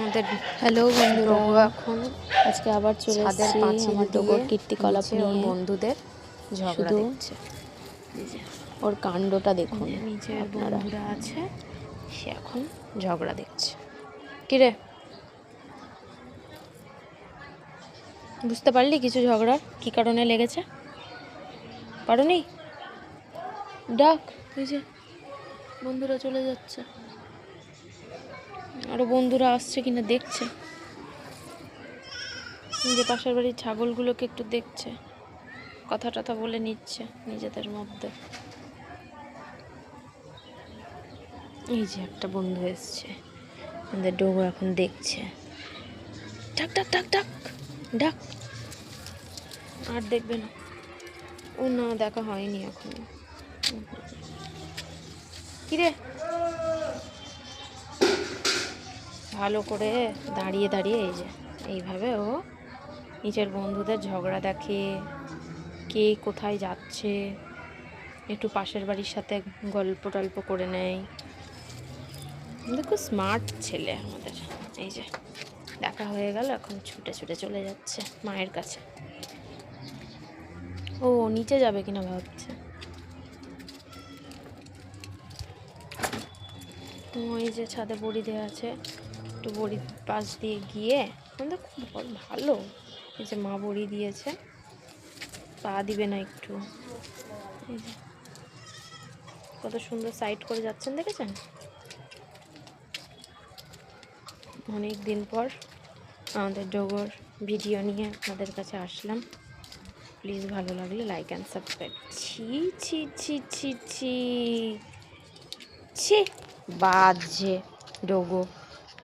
আমাদের হ্যালো বন্ধুরা, ডোগো এখন আজকে আবার চলে ছাদের এসেছি পাঁচিল আমার দিয়ে ডোগোর কীর্তিকলাপ নিচে ওর নিয়ে। বন্ধুদের ঝগড়া শুধু দেখছে। ওর কাণ্ডটা দেখুন নিচে ওর আপনারা। বন্ধুরা আছে, সে এখন ঝগড়া দেখছে। কিরে, বুঝতে পারলি কিছু ঝগড়ার কী কারণে লেগেছে? পারোনি? ডাক। এই যে বন্ধুরা চলে যাচ্ছে, আরও বন্ধুরা আসছে কিনা দেখছে, যে পাশের বাড়ির ছাগলগুলোকে একটু দেখছে, কথা টথা বলে নিচ্ছে নিজেদের মধ্যে। এই যে একটা বন্ধু এসছে, আমাদের ডোগো এখন দেখছে। ডাক ডাক ডাক ডাক ডাক। আর দেখবে না, ও না, দেখা হয়নি এখনো। কিরে, ভালো করে দাঁড়িয়ে দাঁড়িয়ে এই যে এইভাবে ও নিজের বন্ধুদের ঝগড়া দেখে, কে কোথায় যাচ্ছে, একটু পাশের বাড়ির সাথে গল্প টল্প করে নেয়। দেখো স্মার্ট ছেলে আমাদের। এই যে দেখা হয়ে গেল, এখন ছুটে ছুটে চলে যাচ্ছে মায়ের কাছে। ও নিচে যাবে কিনা ভাবছে। ওই যে ছাদে বড়ি দেওয়া আছে, একটু বড়ি পাশ দিয়ে গিয়ে আমাদের খুব ভালো। এই যে মা বড়ি দিয়েছে, পা দিবে না একটু। এই যে কত সুন্দর সাইড করে যাচ্ছেন, দেখেছেন? অনেক দিন পর আমাদের ডোগোর ভিডিও নিয়ে আপনাদের কাছে আসলাম। প্লিজ ভালো লাগলে লাইক অ্যান্ড সাবস্ক্রাইব। ছি ছি ছি ছি ছি ছি, বাজে ডোগো।